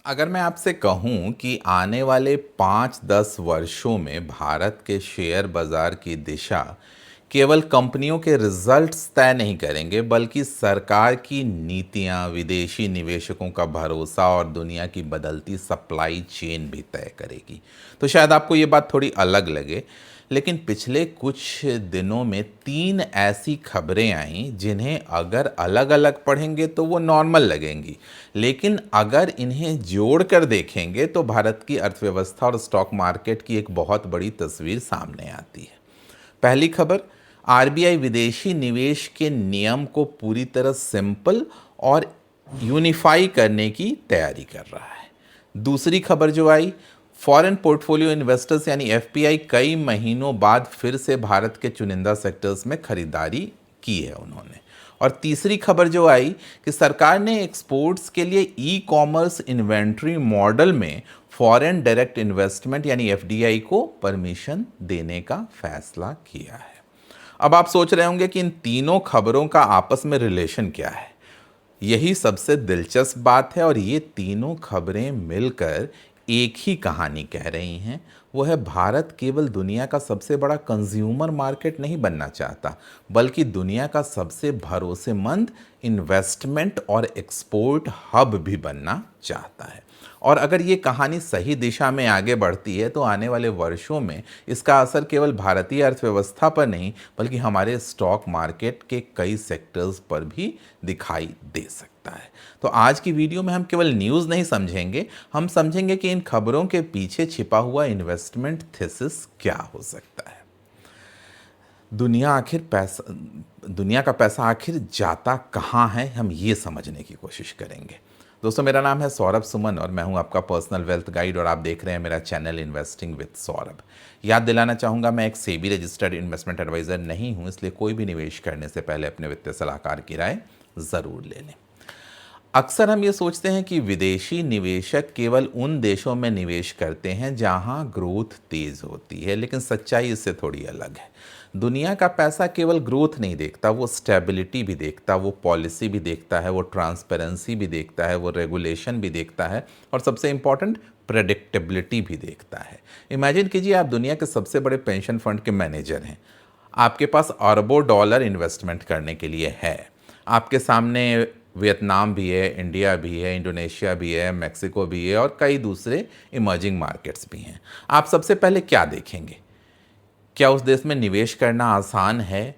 अगर मैं आपसे कहूं कि आने वाले 5-10 वर्षों में भारत के शेयर बाजार की दिशा केवल कंपनियों के रिजल्ट्स तय नहीं करेंगे, बल्कि सरकार की नीतियां, विदेशी निवेशकों का भरोसा और दुनिया की बदलती सप्लाई चेन भी तय करेगी। तो शायद आपको ये बात थोड़ी अलग लगे, लेकिन पिछले कुछ दिनों में 3 ऐसी खबरें आईं जिन्हें अगर अलग अलग पढ़ेंगे तो वो नॉर्मल लगेंगी, लेकिन अगर इन्हें जोड़कर देखेंगे तो भारत की अर्थव्यवस्था और स्टॉक मार्केट की एक बहुत बड़ी तस्वीर सामने आती है। पहली खबर, आरबीआई विदेशी निवेश के नियम को पूरी तरह सिंपल और यूनिफाई करने की तैयारी कर रहा है। दूसरी खबर जो आई, फॉरेन पोर्टफोलियो इन्वेस्टर्स यानी एफपीआई कई महीनों बाद फिर से भारत के चुनिंदा सेक्टर्स में खरीदारी की है उन्होंने। और तीसरी खबर जो आई कि सरकार ने एक्सपोर्ट्स के लिए ई कॉमर्स इन्वेंट्री मॉडल में फॉरेन डायरेक्ट इन्वेस्टमेंट यानी एफडीआई को परमिशन देने का फैसला किया है। अब आप सोच रहे होंगे कि इन तीनों खबरों का आपस में रिलेशन क्या है। यही सबसे दिलचस्प बात है और ये तीनों खबरें मिलकर एक ही कहानी कह रही हैं। वो है, भारत केवल दुनिया का सबसे बड़ा कंज्यूमर मार्केट नहीं बनना चाहता, बल्कि दुनिया का सबसे भरोसेमंद इन्वेस्टमेंट और एक्सपोर्ट हब भी बनना चाहता है। और अगर ये कहानी सही दिशा में आगे बढ़ती है तो आने वाले वर्षों में इसका असर केवल भारतीय अर्थव्यवस्था पर नहीं, बल्कि हमारे स्टॉक मार्केट के कई सेक्टर्स पर भी दिखाई दे सकता है। तो आज की वीडियो में हम केवल न्यूज़ नहीं समझेंगे, हम समझेंगे कि इन खबरों के पीछे छिपा हुआ इन्वेस्टमेंट थीसिस क्या हो सकता है। दुनिया का पैसा आखिर जाता कहाँ है, हम ये समझने की कोशिश करेंगे। दोस्तों, मेरा नाम है सौरभ सुमन और मैं हूं आपका पर्सनल वेल्थ गाइड और आप देख रहे हैं मेरा चैनल इन्वेस्टिंग विद सौरभ। याद दिलाना चाहूँगा, मैं एक सेबी रजिस्टर्ड इन्वेस्टमेंट एडवाइज़र नहीं हूं, इसलिए कोई भी निवेश करने से पहले अपने वित्तीय सलाहकार की राय ज़रूर ले लें। अक्सर हम ये सोचते हैं कि विदेशी निवेशक केवल उन देशों में निवेश करते हैं जहां ग्रोथ तेज होती है, लेकिन सच्चाई इससे थोड़ी अलग है। दुनिया का पैसा केवल ग्रोथ नहीं देखता, वो स्टेबिलिटी भी देखता, वो पॉलिसी भी देखता है, वो ट्रांसपेरेंसी भी देखता है, वो रेगुलेशन भी देखता है और सबसे इंपॉर्टेंट प्रेडिक्टेबिलिटी भी देखता है। इमेजिन कीजिए, आप दुनिया के सबसे बड़े पेंशन फंड के मैनेजर हैं। आपके पास अरबों डॉलर इन्वेस्टमेंट करने के लिए है। आपके सामने वियतनाम भी है, इंडिया भी है, इंडोनेशिया भी है, मैक्सिको भी है और कई दूसरे इमर्जिंग मार्केट्स भी हैं। आप सबसे पहले क्या देखेंगे? क्या उस देश में निवेश करना आसान है?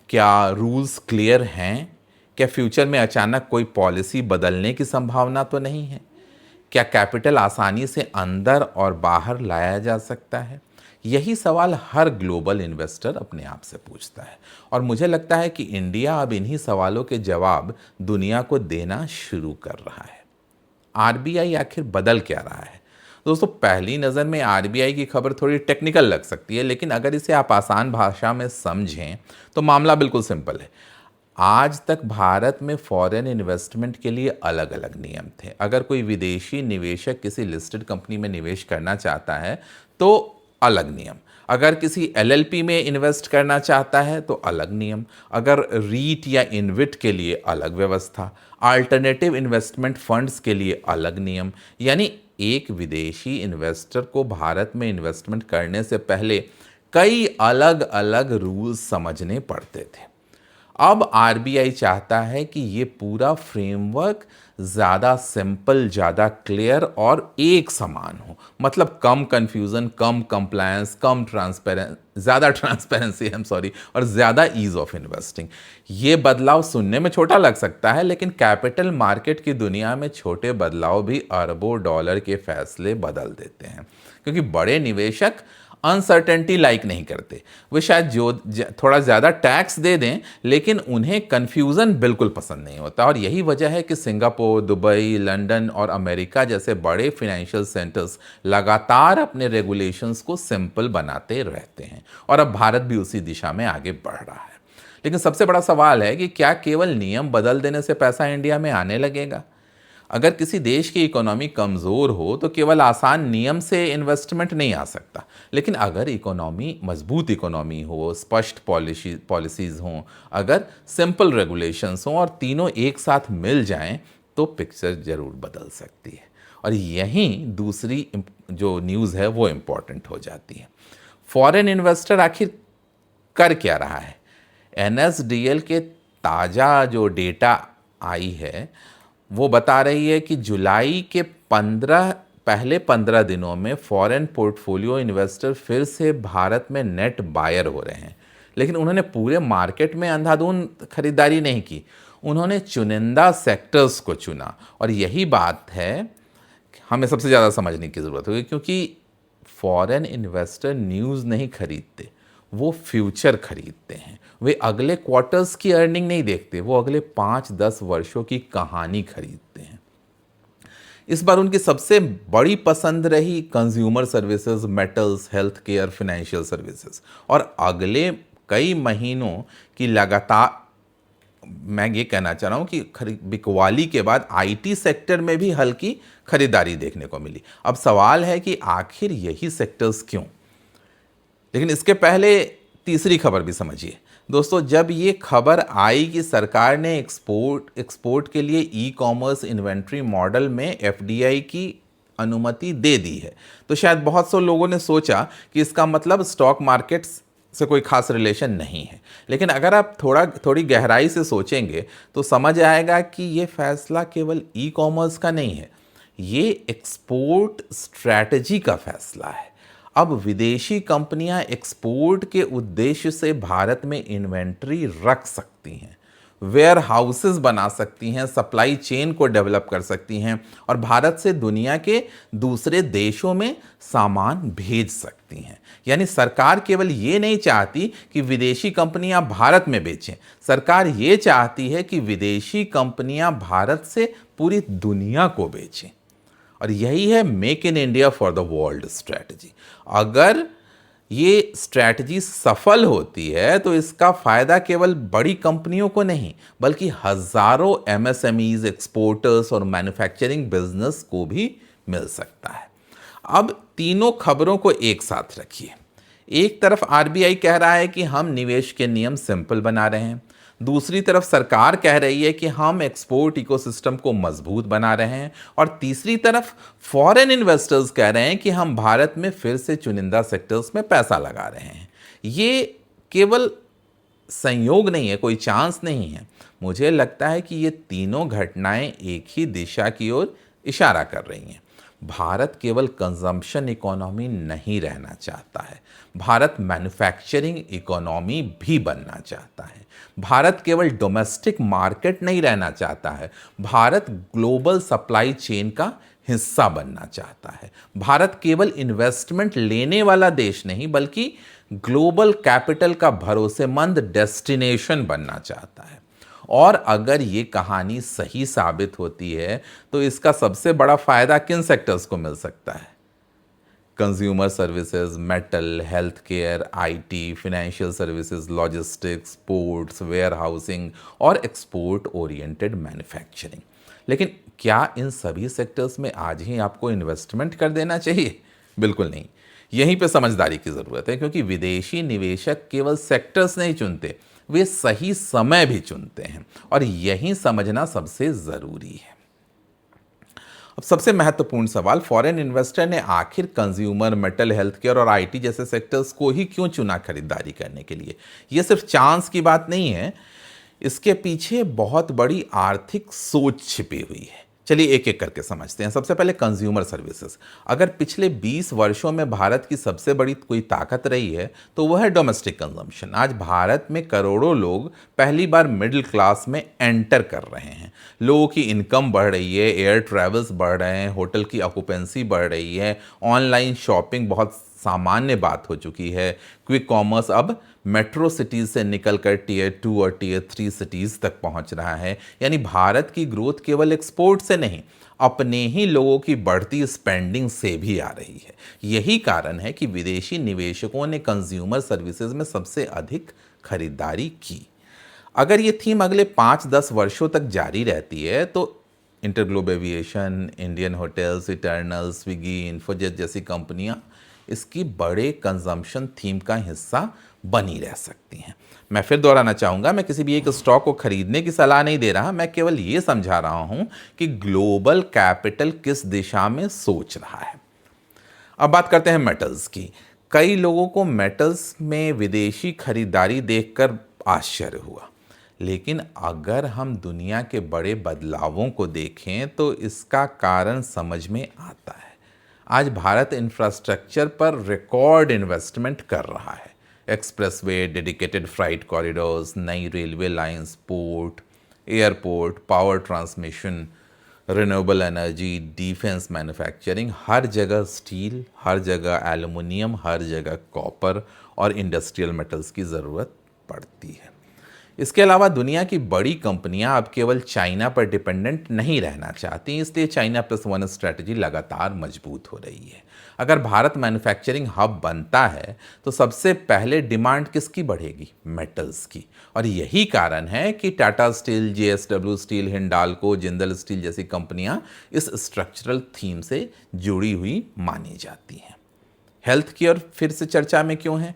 क्या रूल्स क्लियर हैं? क्या फ्यूचर में अचानक कोई पॉलिसी बदलने की संभावना तो नहीं है? क्या कैपिटल आसानी से अंदर और बाहर लाया जा सकता है? यही सवाल हर ग्लोबल इन्वेस्टर अपने आप से पूछता है और मुझे लगता है कि इंडिया अब इन्हीं सवालों के जवाब दुनिया को देना शुरू कर रहा है। आरबीआई आखिर बदल क्या रहा है? दोस्तों, पहली नज़र में आरबीआई की खबर थोड़ी टेक्निकल लग सकती है, लेकिन अगर इसे आप आसान भाषा में समझें तो मामला बिल्कुल सिंपल है। आज तक भारत में फॉरेन इन्वेस्टमेंट के लिए अलग अलग नियम थे। अगर कोई विदेशी निवेशक किसी लिस्टेड कंपनी में निवेश करना चाहता है तो अलग नियम, अगर किसी एलएलपी में इन्वेस्ट करना चाहता है तो अलग नियम, अगर रीट या इनविट के लिए अलग व्यवस्था, अल्टरनेटिव इन्वेस्टमेंट फंड्स के लिए अलग नियम। यानी एक विदेशी इन्वेस्टर को भारत में इन्वेस्टमेंट करने से पहले कई अलग अलग रूल्स समझने पड़ते थे। अब आरबीआई चाहता है कि ये पूरा फ्रेमवर्क ज़्यादा सिंपल, ज़्यादा क्लियर और एक समान हो। मतलब कम कंफ्यूजन, कम कंप्लायंस, ज़्यादा ट्रांसपेरेंसी और ज़्यादा ईज ऑफ इन्वेस्टिंग। ये बदलाव सुनने में छोटा लग सकता है, लेकिन कैपिटल मार्केट की दुनिया में छोटे बदलाव भी अरबों डॉलर के फैसले बदल देते हैं, क्योंकि बड़े निवेशक अनसर्टेनिटी लाइक नहीं करते। वे शायद थोड़ा ज़्यादा टैक्स दे दें, लेकिन उन्हें कन्फ्यूज़न बिल्कुल पसंद नहीं होता। और यही वजह है कि सिंगापुर, दुबई, लंदन और अमेरिका जैसे बड़े फिनेंशियल सेंटर्स लगातार अपने रेगुलेशंस को सिंपल बनाते रहते हैं और अब भारत भी उसी दिशा में आगे बढ़ रहा है। लेकिन सबसे बड़ा सवाल है कि क्या केवल नियम बदल देने से पैसा इंडिया में आने लगेगा? अगर किसी देश की इकोनॉमी कमज़ोर हो तो केवल आसान नियम से इन्वेस्टमेंट नहीं आ सकता, लेकिन अगर मजबूत इकोनॉमी हो, स्पष्ट पॉलिसीज़ हों, अगर सिंपल रेगुलेशंस हों और तीनों एक साथ मिल जाएं, तो पिक्चर ज़रूर बदल सकती है। और यहीं दूसरी जो न्यूज़ है वो इम्पॉर्टेंट हो जाती है। फॉरेन इन्वेस्टर आखिर कर क्या रहा है? एनएसडीएल के ताज़ा जो डेटा आई है वो बता रही है कि जुलाई के पहले 15 दिनों में फॉरेन पोर्टफोलियो इन्वेस्टर फिर से भारत में नेट बायर हो रहे हैं। लेकिन उन्होंने पूरे मार्केट में अंधाधुंध खरीदारी नहीं की, उन्होंने चुनिंदा सेक्टर्स को चुना। और यही बात है हमें सबसे ज़्यादा समझने की ज़रूरत होगी, क्योंकि फॉरेन इन्वेस्टर न्यूज़ नहीं खरीदते, वो फ्यूचर खरीदते हैं। वे अगले क्वार्टर्स की अर्निंग नहीं देखते, वो अगले 5-10 वर्षों की कहानी खरीदते हैं। इस बार उनकी सबसे बड़ी पसंद रही consumer services, metals, health care, financial services. और अगले कई महीनों की लगातार, मैं ये कहना चाह रहा हूँ कि बिकवाली के बाद आईटी सेक्टर में भी हल्की खरीदारी देखने को मिली। अब सवाल है कि आखिर यही सेक्टर्स क्यों? लेकिन इसके पहले तीसरी खबर भी समझिए दोस्तों। जब ये खबर आई कि सरकार ने एक्सपोर्ट के लिए ई कॉमर्स इन्वेंट्री मॉडल में एफडीआई की अनुमति दे दी है, तो शायद बहुत से लोगों ने सोचा कि इसका मतलब स्टॉक मार्केट से कोई खास रिलेशन नहीं है। लेकिन अगर आप थोड़ी गहराई से सोचेंगे तो समझ आएगा कि ये फैसला केवल ई कॉमर्स का नहीं है, ये एक्सपोर्ट स्ट्रैटेजी का फैसला है। अब विदेशी कंपनियां एक्सपोर्ट के उद्देश्य से भारत में इन्वेंट्री रख सकती हैं, वेयर हाउसेस बना सकती हैं, सप्लाई चेन को डेवलप कर सकती हैं और भारत से दुनिया के दूसरे देशों में सामान भेज सकती हैं। यानी सरकार केवल ये नहीं चाहती कि विदेशी कंपनियां भारत में बेचें, सरकार ये चाहती है कि विदेशी कंपनियां भारत से पूरी दुनिया को बेचें। और यही है make in India for the world strategy. अगर ये स्ट्रैटेजी सफल होती है तो इसका फायदा केवल बड़ी कंपनियों को नहीं, बल्कि हजारों एमएसएमईज, एक्सपोर्टर्स और मैन्युफैक्चरिंग बिजनेस को भी मिल सकता है। अब तीनों खबरों को एक साथ रखिए। एक तरफ आरबीआई कह रहा है कि हम निवेश के नियम सिंपल बना रहे हैं, दूसरी तरफ सरकार कह रही है कि हम एक्सपोर्ट इकोसिस्टम को मजबूत बना रहे हैं, और तीसरी तरफ फॉरेन इन्वेस्टर्स कह रहे हैं कि हम भारत में फिर से चुनिंदा सेक्टर्स में पैसा लगा रहे हैं। ये केवल संयोग नहीं है, कोई चांस नहीं है। मुझे लगता है कि ये तीनों घटनाएं एक ही दिशा की ओर इशारा कर रही हैं। भारत केवल कंजम्पशन इकोनॉमी नहीं रहना चाहता है, भारत मैन्युफैक्चरिंग इकोनॉमी भी बनना चाहता है। भारत केवल डोमेस्टिक मार्केट नहीं रहना चाहता है, भारत ग्लोबल सप्लाई चेन का हिस्सा बनना चाहता है। भारत केवल इन्वेस्टमेंट लेने वाला देश नहीं, बल्कि ग्लोबल कैपिटल का भरोसेमंद डेस्टिनेशन बनना चाहता है। और अगर ये कहानी सही साबित होती है तो इसका सबसे बड़ा फायदा किन सेक्टर्स को मिल सकता है? Consumer services, metal, health care, IT, financial services, logistics, ports, warehousing और एक्सपोर्ट ओरिएंटेड मैन्युफैक्चरिंग। लेकिन क्या इन सभी सेक्टर्स में आज ही आपको इन्वेस्टमेंट कर देना चाहिए? बिल्कुल नहीं। यहीं पे समझदारी की ज़रूरत है, क्योंकि विदेशी निवेशक केवल सेक्टर्स नहीं चुनते, वे सही समय भी चुनते हैं, और यही समझना सबसे ज़रूरी है। अब सबसे महत्वपूर्ण सवाल, फॉरेन इन्वेस्टर ने आखिर कंज्यूमर, मेटल, हेल्थ केयर और आईटी जैसे सेक्टर्स को ही क्यों चुना खरीदारी करने के लिए? ये सिर्फ चांस की बात नहीं है, इसके पीछे बहुत बड़ी आर्थिक सोच छिपी हुई है। चलिए एक एक करके समझते हैं। सबसे पहले कंज्यूमर सर्विसेज। अगर पिछले 20 वर्षों में भारत की सबसे बड़ी कोई ताकत रही है तो वह है डोमेस्टिक कंजम्पशन। आज भारत में करोड़ों लोग पहली बार मिडिल क्लास में एंटर कर रहे हैं। लोगों की इनकम बढ़ रही है, एयर ट्रैवल्स बढ़ रहे हैं, होटल की ऑक्यूपेंसी बढ़ रही है, ऑनलाइन शॉपिंग बहुत सामान्य बात हो चुकी है, क्विक कॉमर्स अब मेट्रो सिटीज़ से निकलकर टियर 2 और टियर 3 सिटीज़ तक पहुंच रहा है। यानी भारत की ग्रोथ केवल एक्सपोर्ट से नहीं, अपने ही लोगों की बढ़ती स्पेंडिंग से भी आ रही है। यही कारण है कि विदेशी निवेशकों ने कंज्यूमर सर्विसेज में सबसे अधिक खरीदारी की। अगर ये थीम अगले 5-10 वर्षों तक जारी रहती है तो InterGlobe Aviation, Indian Hotels, Eternal, Swiggy, इन्फोजेट जैसी कंपनियां इसकी बड़े कंजम्पशन थीम का हिस्सा बनी रह सकती हैं। मैं फिर दोहराना चाहूँगा, मैं किसी भी एक स्टॉक को खरीदने की सलाह नहीं दे रहा, मैं केवल ये समझा रहा हूँ कि ग्लोबल कैपिटल किस दिशा में सोच रहा है। अब बात करते हैं मेटल्स की। कई लोगों को मेटल्स में विदेशी खरीदारी देखकर आश्चर्य हुआ, लेकिन अगर हम दुनिया के बड़े बदलावों को देखें तो इसका कारण समझ में आता है। आज भारत इंफ्रास्ट्रक्चर पर रिकॉर्ड इन्वेस्टमेंट कर रहा है। एक्सप्रेसवे, डेडिकेटेड फ्राइट कॉरिडोर्स, नई railway lines, port, airport, power transmission, renewable energy, defence manufacturing, हर जगह स्टील, हर जगह एल्युमिनियम, हर जगह कॉपर और इंडस्ट्रियल मेटल्स की ज़रूरत पड़ती है। इसके अलावा दुनिया की बड़ी कंपनियां अब केवल चाइना पर डिपेंडेंट नहीं रहना चाहती, इसलिए चाइना प्लस वन स्ट्रैटेजी लगातार मजबूत हो रही है। अगर भारत मैन्युफैक्चरिंग हब बनता है तो सबसे पहले डिमांड किसकी बढ़ेगी? मेटल्स की। और यही कारण है कि Tata steel, JSW steel, Hindalco, Jindal steel जैसी कंपनियां इस स्ट्रक्चरल थीम से जुड़ी हुई मानी जाती हैं। हेल्थ केयर फिर से चर्चा में क्यों है?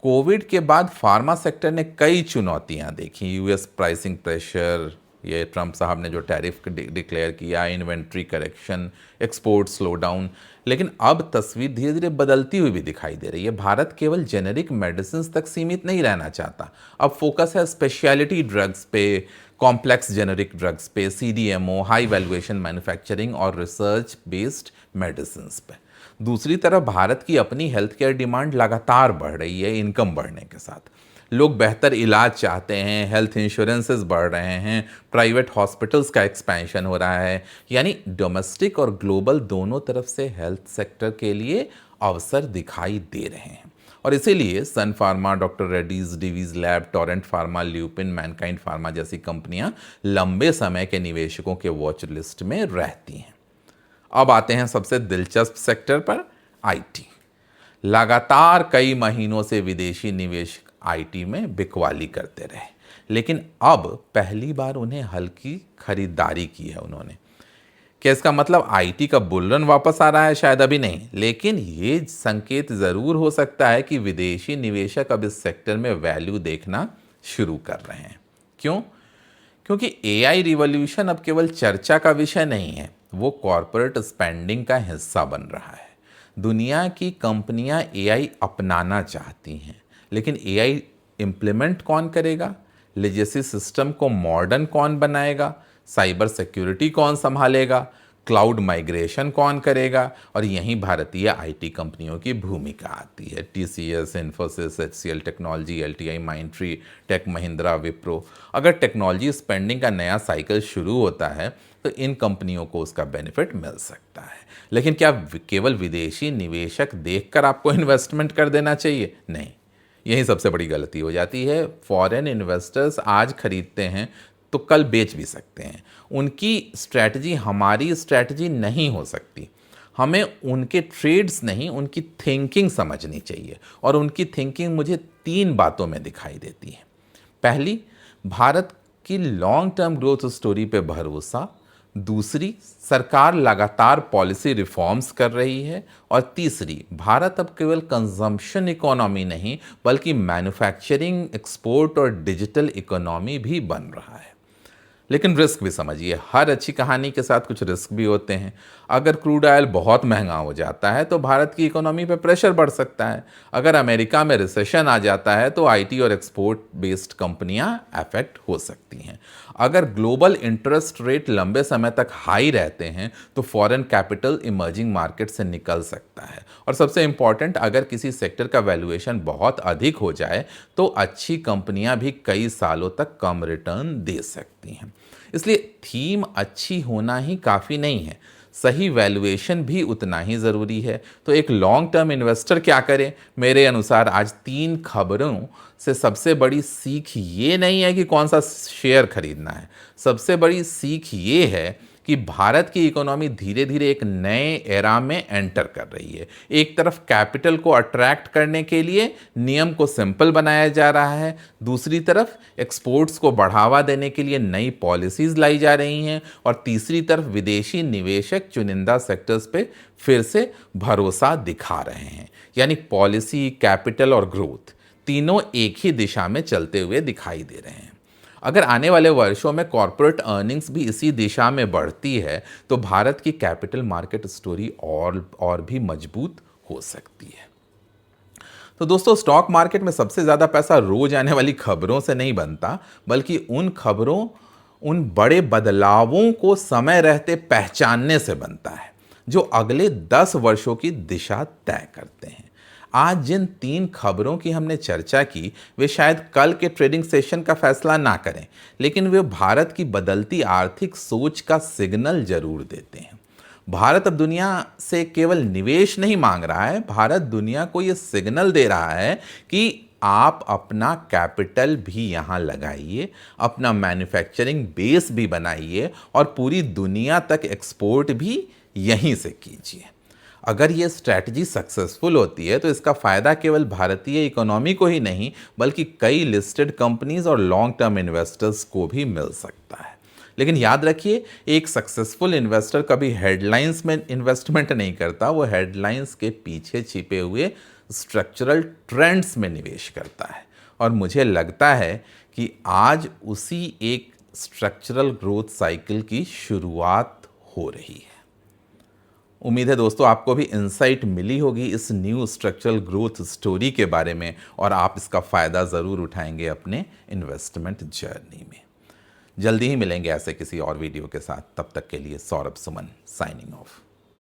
कोविड के बाद फार्मा सेक्टर ने कई चुनौतियां देखी। यूएस प्राइसिंग प्रेशर, ये ट्रंप साहब ने जो टैरिफ डिक्लेयर किया, इन्वेंट्री करेक्शन, एक्सपोर्ट स्लोडाउन। लेकिन अब तस्वीर धीरे धीरे बदलती हुई भी दिखाई दे रही है। भारत केवल जेनेरिक मेडिसिन तक सीमित नहीं रहना चाहता, अब फोकस है स्पेशलिटी ड्रग्स पे, कॉम्प्लेक्स जेनेरिक ड्रग्स पे, सीडीएमओ, हाई वैल्यूएशन मैन्युफैक्चरिंग और रिसर्च बेस्ड मेडिसिन पे। दूसरी तरफ भारत की अपनी हेल्थ केयर डिमांड लगातार बढ़ रही है इनकम बढ़ने के साथ। लोग बेहतर इलाज चाहते हैं, हेल्थ इंश्योरेंसेस बढ़ रहे हैं, प्राइवेट हॉस्पिटल्स का एक्सपेंशन हो रहा है। यानी डोमेस्टिक और ग्लोबल दोनों तरफ से हेल्थ सेक्टर के लिए अवसर दिखाई दे रहे हैं। और इसीलिए Sun Pharma, doctor Reddy's, Divi's lab, Torrent Pharma, Lupin, Mankind Pharma जैसी कंपनियां लंबे समय के निवेशकों के वॉच लिस्ट में रहती हैं। अब आते हैं सबसे दिलचस्प सेक्टर पर, आईटी। लगातार कई महीनों से विदेशी निवेशक आईटी में बिकवाली करते रहे, लेकिन अब पहली बार उन्हें हल्की खरीदारी की है उन्होंने। क्या इसका मतलब आईटी का बुल रन वापस आ रहा है? शायद अभी नहीं, लेकिन ये संकेत जरूर हो सकता है कि विदेशी निवेशक अब इस सेक्टर में वैल्यू देखना शुरू कर रहे हैं। क्यों? क्योंकि एआई रिवॉल्यूशन अब केवल चर्चा का विषय नहीं है, वो कॉरपोरेट स्पेंडिंग का हिस्सा बन रहा है। दुनिया की कंपनियां एआई अपनाना चाहती हैं, लेकिन एआई इम्प्लीमेंट कौन करेगा? लेजेसी सिस्टम को मॉडर्न कौन बनाएगा? साइबर सिक्योरिटी कौन संभालेगा? क्लाउड माइग्रेशन कौन करेगा? और यहीं भारतीय आईटी कंपनियों की भूमिका आती है। TCS, Infosys, HCL technology, LTI, Mindtree, tech Mahindra, Wipro. अगर टेक्नोलॉजी स्पेंडिंग का नया साइकिल शुरू होता है तो इन कंपनियों को उसका बेनिफिट मिल सकता है। लेकिन क्या केवल विदेशी निवेशक देखकर आपको इन्वेस्टमेंट कर देना चाहिए? नहीं, यही सबसे बड़ी गलती हो जाती है। फॉरेन इन्वेस्टर्स आज खरीदते हैं तो कल बेच भी सकते हैं। उनकी स्ट्रैटेजी हमारी स्ट्रैटेजी नहीं हो सकती। हमें उनके ट्रेड्स नहीं, उनकी थिंकिंग समझनी चाहिए। और उनकी थिंकिंग मुझे 3 बातों में दिखाई देती है। पहली, भारत की लॉन्ग टर्म ग्रोथ स्टोरी पे भरोसा। दूसरी, सरकार लगातार पॉलिसी रिफॉर्म्स कर रही है। और तीसरी, भारत अब केवल कंजम्पशन इकोनॉमी नहीं बल्कि मैन्युफैक्चरिंग, एक्सपोर्ट और डिजिटल इकोनॉमी भी बन रहा है। लेकिन रिस्क भी समझिए, हर अच्छी कहानी के साथ कुछ रिस्क भी होते हैं। अगर क्रूड ऑयल बहुत महंगा हो जाता है तो भारत की इकोनॉमी पे प्रेशर बढ़ सकता है। अगर अमेरिका में रिसेशन आ जाता है तो आईटी और एक्सपोर्ट बेस्ड कंपनियां अफेक्ट हो सकती हैं। अगर ग्लोबल इंटरेस्ट रेट लंबे समय तक हाई रहते हैं तो फॉरेन कैपिटल इमर्जिंग मार्केट से निकल सकता है। और सबसे इंपॉर्टेंट, अगर किसी सेक्टर का वैल्यूएशन बहुत अधिक हो जाए तो अच्छी कंपनियां भी कई सालों तक कम रिटर्न दे सकती हैं। इसलिए थीम अच्छी होना ही काफ़ी नहीं है, सही वैल्यूएशन भी उतना ही ज़रूरी है। तो एक लॉन्ग टर्म इन्वेस्टर क्या करे? मेरे अनुसार आज 3 खबरों से सबसे बड़ी सीख ये नहीं है कि कौन सा शेयर खरीदना है। सबसे बड़ी सीख ये है कि भारत की इकोनॉमी धीरे धीरे एक नए एरा में एंटर कर रही है। एक तरफ कैपिटल को अट्रैक्ट करने के लिए नियम को सिंपल बनाया जा रहा है, दूसरी तरफ एक्सपोर्ट्स को बढ़ावा देने के लिए नई पॉलिसीज लाई जा रही हैं, और तीसरी तरफ विदेशी निवेशक चुनिंदा सेक्टर्स पे फिर से भरोसा दिखा रहे हैं। यानी पॉलिसी, कैपिटल और ग्रोथ तीनों एक ही दिशा में चलते हुए दिखाई दे रहे हैं। अगर आने वाले वर्षों में कॉरपोरेट अर्निंग्स भी इसी दिशा में बढ़ती है तो भारत की कैपिटल मार्केट स्टोरी और भी मजबूत हो सकती है। तो दोस्तों, स्टॉक मार्केट में सबसे ज़्यादा पैसा रोज आने वाली खबरों से नहीं बनता, बल्कि उन खबरों, उन बड़े बदलावों को समय रहते पहचानने से बनता है जो अगले 10 वर्षों की दिशा तय करते हैं। आज जिन 3 खबरों की हमने चर्चा की वे शायद कल के ट्रेडिंग सेशन का फैसला ना करें, लेकिन वे भारत की बदलती आर्थिक सोच का सिग्नल जरूर देते हैं। भारत अब दुनिया से केवल निवेश नहीं मांग रहा है, भारत दुनिया को यह सिग्नल दे रहा है कि आप अपना कैपिटल भी यहां लगाइए, अपना मैन्युफैक्चरिंग बेस भी बनाइए और पूरी दुनिया तक एक्सपोर्ट भी यहीं से कीजिए। अगर ये स्ट्रैटेजी सक्सेसफुल होती है तो इसका फायदा केवल भारतीय इकोनॉमी को ही नहीं बल्कि कई लिस्टेड कंपनीज और लॉन्ग टर्म इन्वेस्टर्स को भी मिल सकता है। लेकिन याद रखिए, एक सक्सेसफुल इन्वेस्टर कभी हेडलाइंस में इन्वेस्टमेंट नहीं करता, वो हेडलाइंस के पीछे छिपे हुए स्ट्रक्चरल ट्रेंड्स में निवेश करता है। और मुझे लगता है कि आज उसी एक स्ट्रक्चरल ग्रोथ साइकिल की शुरुआत हो रही है। उम्मीद है दोस्तों आपको भी इंसाइट मिली होगी इस न्यू स्ट्रक्चरल ग्रोथ स्टोरी के बारे में और आप इसका फ़ायदा ज़रूर उठाएंगे अपने इन्वेस्टमेंट जर्नी में। जल्दी ही मिलेंगे ऐसे किसी और वीडियो के साथ, तब तक के लिए सौरभ सुमन साइनिंग ऑफ।